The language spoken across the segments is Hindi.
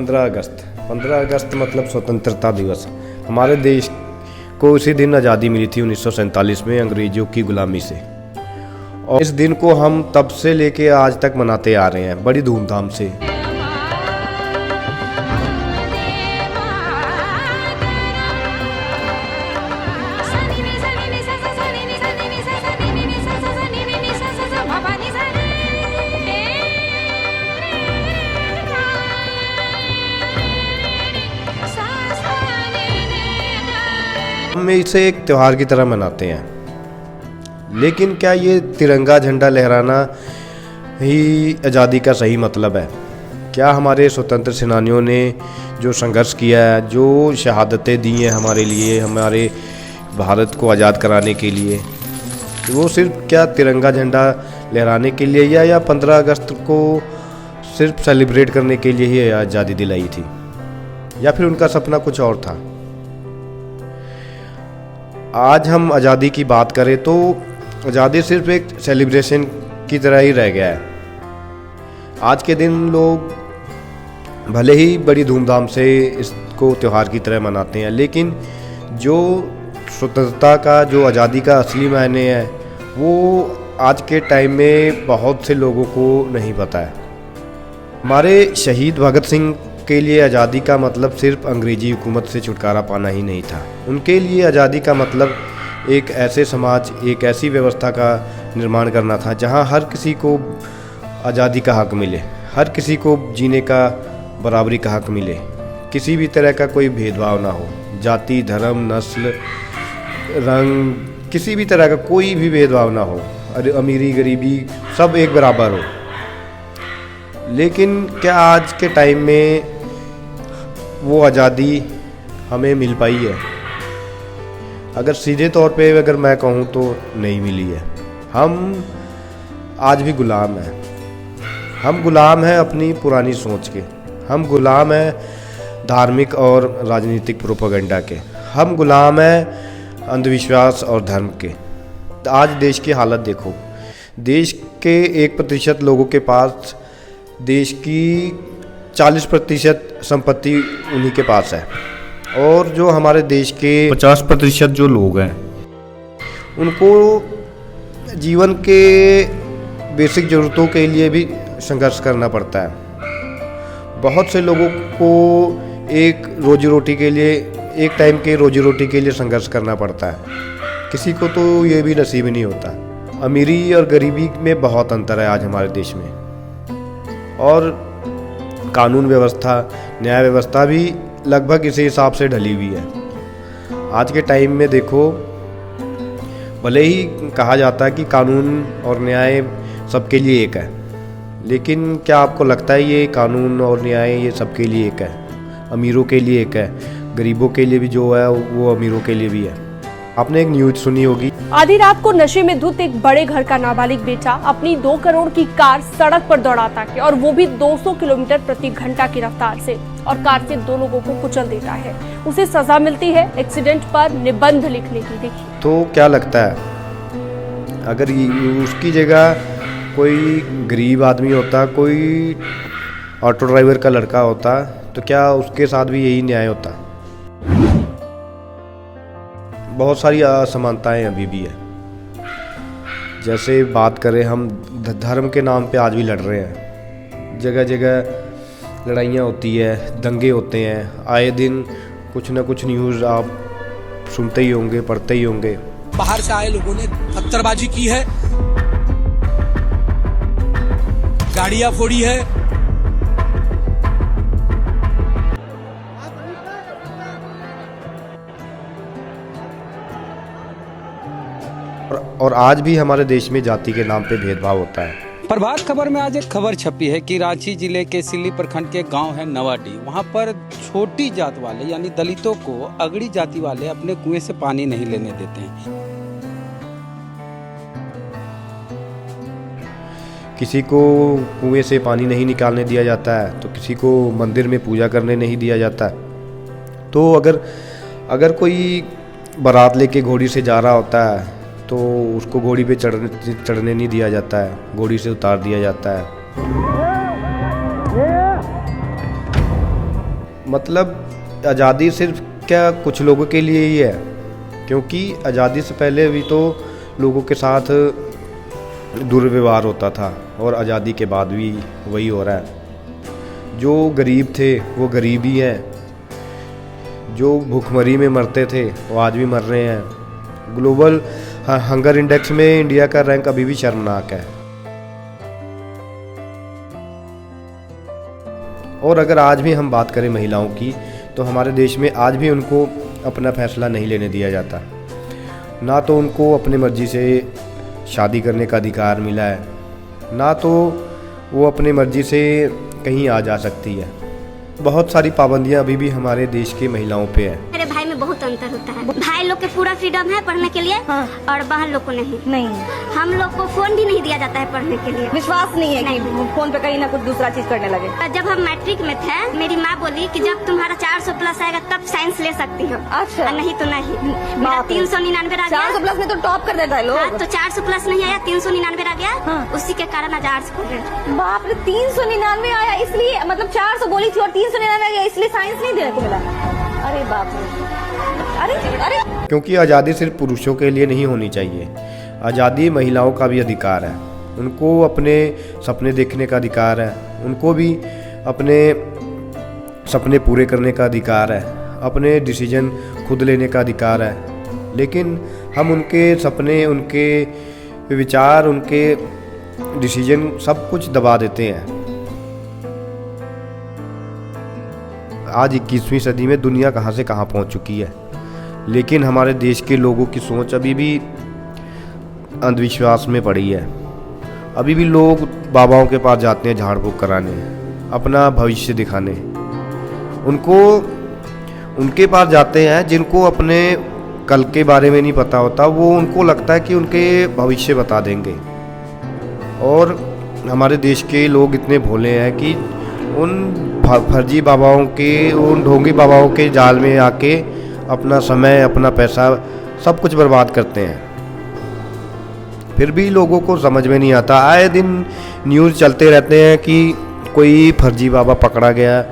15 अगस्त मतलब स्वतंत्रता दिवस। हमारे देश को उसी दिन आज़ादी मिली थी 1947 में अंग्रेज़ों की गुलामी से। और इस दिन को हम तब से लेके आज तक मनाते आ रहे हैं बड़ी धूमधाम से। हम इसे एक त्यौहार की तरह मनाते हैं, लेकिन क्या ये तिरंगा झंडा लहराना ही आज़ादी का सही मतलब है? क्या हमारे स्वतंत्र सेनानियों ने जो संघर्ष किया है, जो शहादतें दी हैं हमारे लिए, हमारे भारत को आज़ाद कराने के लिए, वो सिर्फ क्या तिरंगा झंडा लहराने के लिए या 15 अगस्त को सिर्फ सेलिब्रेट करने के लिए ही आज़ादी दिलाई थी, या फिर उनका सपना कुछ और था? आज हम आज़ादी की बात करें तो आज़ादी सिर्फ एक सेलिब्रेशन की तरह ही रह गया है। आज के दिन लोग भले ही बड़ी धूमधाम से इसको त्यौहार की तरह मनाते हैं, लेकिन जो स्वतंत्रता का, जो आज़ादी का असली मायने है, वो आज के टाइम में बहुत से लोगों को नहीं पता है। हमारे शहीद भगत सिंह के लिए आज़ादी का मतलब सिर्फ अंग्रेजी हुकूमत से छुटकारा पाना ही नहीं था। उनके लिए आज़ादी का मतलब एक ऐसे समाज, एक ऐसी व्यवस्था का निर्माण करना था जहां हर किसी को आज़ादी का हक मिले, हर किसी को जीने का बराबरी का हक मिले, किसी भी तरह का कोई भेदभाव ना हो, जाति, धर्म, नस्ल, रंग, किसी भी तरह का कोई भी भेदभाव ना हो, अमीरी गरीबी सब एक बराबर हो। लेकिन क्या आज के टाइम में वो आज़ादी हमें मिल पाई है? अगर सीधे तौर पे अगर मैं कहूँ तो नहीं मिली है। हम आज भी गुलाम हैं। हम गुलाम हैं अपनी पुरानी सोच के, हम गुलाम हैं धार्मिक और राजनीतिक प्रोपेगेंडा के, हम गुलाम हैं अंधविश्वास और धर्म के। आज देश की हालत देखो, देश के 1% लोगों के पास देश की 40% संपत्ति उन्हीं के पास है, और जो हमारे देश के 50% जो लोग हैं उनको जीवन के बेसिक ज़रूरतों के लिए भी संघर्ष करना पड़ता है। बहुत से लोगों को एक रोजी रोटी के लिए, एक टाइम के रोजी रोटी के लिए संघर्ष करना पड़ता है। किसी को तो ये भी नसीब नहीं होता। अमीरी और गरीबी में बहुत अंतर है आज हमारे देश में, और कानून व्यवस्था, न्याय व्यवस्था भी लगभग इसी हिसाब से ढली हुई है। आज के टाइम में देखो, भले ही कहा जाता है कि कानून और न्याय सबके लिए एक है, लेकिन क्या आपको लगता है ये कानून और न्याय ये सबके लिए एक है? अमीरों के लिए एक है, गरीबों के लिए भी जो है वो अमीरों के लिए भी है। आपने एक न्यूज़ सुनी होगी, आधी रात को नशे में धुत एक बड़े घर का नाबालिग बेटा अपनी 2 करोड़ की कार सड़क पर दौड़ाता है, और वो भी 200 किलोमीटर प्रति घंटा की रफ्तार से, और कार से 2 लोगों को कुचल देता है। उसे सजा मिलती है एक्सीडेंट पर निबंध लिखने की। देखिए तो क्या लगता है अगर उसकी जगह कोई गरीब आदमी होता, कोई ऑटो ड्राइवर का लड़का होता, तो क्या उसके साथ भी यही न्याय होता? बहुत सारी असमानताएं अभी भी है। जैसे बात करें हम धर्म के नाम पे आज भी लड़ रहे हैं, जगह जगह लड़ाइयाँ होती है, दंगे होते हैं, आए दिन कुछ ना कुछ न्यूज़ आप सुनते ही होंगे, पढ़ते ही होंगे। बाहर से आए लोगों ने पत्थरबाजी की है, गाड़ियां फोड़ी है, और आज भी हमारे देश में जाति के नाम पे भेदभाव होता है। प्रभात खबर में आज एक खबर छपी है कि रांची जिले के सिल्ली प्रखंड के गांव है नवाडी, वहां पर छोटी जात वाले यानी दलितों को अगड़ी जाति वाले अपने कुएं से पानी नहीं लेने देते हैं। किसी को कुएं से पानी नहीं निकालने दिया जाता है, तो किसी को मंदिर में पूजा करने नहीं दिया जाता। तो अगर कोई बारात लेके घोड़ी से जा रहा होता है तो उसको घोड़ी पे चढ़ने नहीं दिया जाता है, घोड़ी से उतार दिया जाता है। मतलब आज़ादी सिर्फ क्या कुछ लोगों के लिए ही है, क्योंकि आज़ादी से पहले भी तो लोगों के साथ दुर्व्यवहार होता था और आज़ादी के बाद भी वही हो रहा है। जो गरीब थे वो गरीब ही हैं, जो भूखमरी में मरते थे वो आज भी मर रहे हैं। ग्लोबल हंगर इंडेक्स में इंडिया का रैंक अभी भी शर्मनाक है। और अगर आज भी हम बात करें महिलाओं की, तो हमारे देश में आज भी उनको अपना फैसला नहीं लेने दिया जाता। ना तो उनको अपनी मर्ज़ी से शादी करने का अधिकार मिला है, ना तो वो अपनी मर्ज़ी से कहीं आ जा सकती है। बहुत सारी पाबंदियां अभी भी हमारे देश की महिलाओं पे है। मेरे भाई में बहुत अंतर होता है। भाई लोग के पूरा फ्रीडम है पढ़ने के लिए, हाँ। और बहन लोग को नहीं। हम लोग को फोन भी नहीं दिया जाता है पढ़ने के लिए। विश्वास नहीं है कि फोन पे कहीं ना कुछ दूसरा चीज करने लगे। जब हम मैट्रिक में थे, मेरी माँ बोली कि जब तुम्हारा 400 प्लस आएगा तब साइंस ले सकती हो। अच्छा। और नहीं तो नहीं। मेरा 399 आ गया। 400 प्लस में तो टॉप कर देता है लोग। हाँ, तो 400 प्लस नहीं आया, 399 आ गया। हाँ। उसी के कारण आज आर्ट्स पढ़ रहे थे। बाप रे, 399 आया इसलिए, मतलब 400 बोली थी और 399 आ गया इसलिए साइंस नहीं देने को मिला। अरे बाप रे, अरे अरे। क्योंकि आज़ादी सिर्फ पुरुषों के लिए नहीं होनी चाहिए, आज़ादी महिलाओं का भी अधिकार है। उनको अपने सपने देखने का अधिकार है, उनको भी अपने सपने पूरे करने का अधिकार है, अपने डिसीजन खुद लेने का अधिकार है। लेकिन हम उनके सपने, उनके विचार, उनके डिसीजन सब कुछ दबा देते हैं। आज 21वीं सदी में दुनिया कहाँ से कहाँ पहुँच चुकी है, लेकिन हमारे देश के लोगों की सोच अभी भी अंधविश्वास में पड़ी है। अभी भी लोग बाबाओं के पास जाते हैं झाड़ फूक कराने, अपना भविष्य दिखाने। उनके पास जाते हैं जिनको अपने कल के बारे में नहीं पता होता। वो उनको लगता है कि उनके भविष्य बता देंगे। और हमारे देश के लोग इतने भोले हैं कि उन फर्जी बाबाओं के, उन ढोंगी बाबाओं के जाल में आके अपना समय, अपना पैसा सब कुछ बर्बाद करते हैं। फिर भी लोगों को समझ में नहीं आता। आए दिन न्यूज़ चलते रहते हैं कि कोई फर्जी बाबा पकड़ा गया,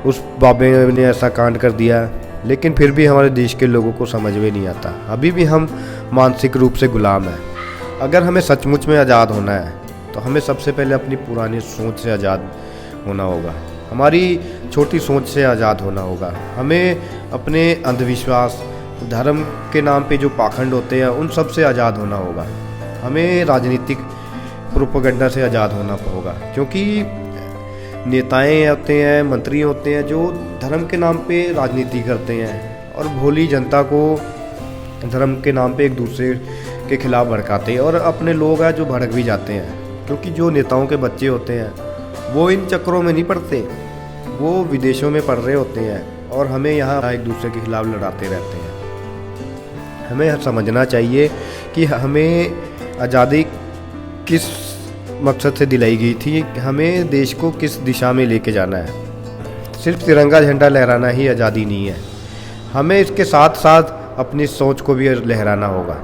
उस बाबे ने ऐसा कांड कर दिया, लेकिन फिर भी हमारे देश के लोगों को समझ में नहीं आता। अभी भी हम मानसिक रूप से गुलाम हैं। अगर हमें सचमुच में आज़ाद होना है तो हमें सबसे पहले अपनी पुरानी सोच से आज़ाद होना होगा, हमारी छोटी सोच से आज़ाद होना होगा। हमें अपने अंधविश्वास, धर्म के नाम पे जो पाखंड होते हैं उन सब से आज़ाद होना होगा। हमें राजनीतिक प्रोपेगेंडा से आज़ाद होना होगा, क्योंकि नेताएं होते हैं, मंत्री होते हैं जो धर्म के नाम पे राजनीति करते हैं और भोली जनता को धर्म के नाम पे एक दूसरे के खिलाफ भड़काते हैं। और अपने लोग हैं जो भड़क भी जाते हैं, क्योंकि जो नेताओं के बच्चे होते हैं वो इन चक्करों में नहीं पड़ते, वो विदेशों में पढ़ रहे होते हैं और हमें यहाँ एक दूसरे के खिलाफ लड़ाते रहते हैं। हमें समझना चाहिए कि हमें आज़ादी किस मकसद से दिलाई गई थी, हमें देश को किस दिशा में लेके जाना है। सिर्फ तिरंगा झंडा लहराना ही आज़ादी नहीं है, हमें इसके साथ साथ अपनी सोच को भी लहराना होगा।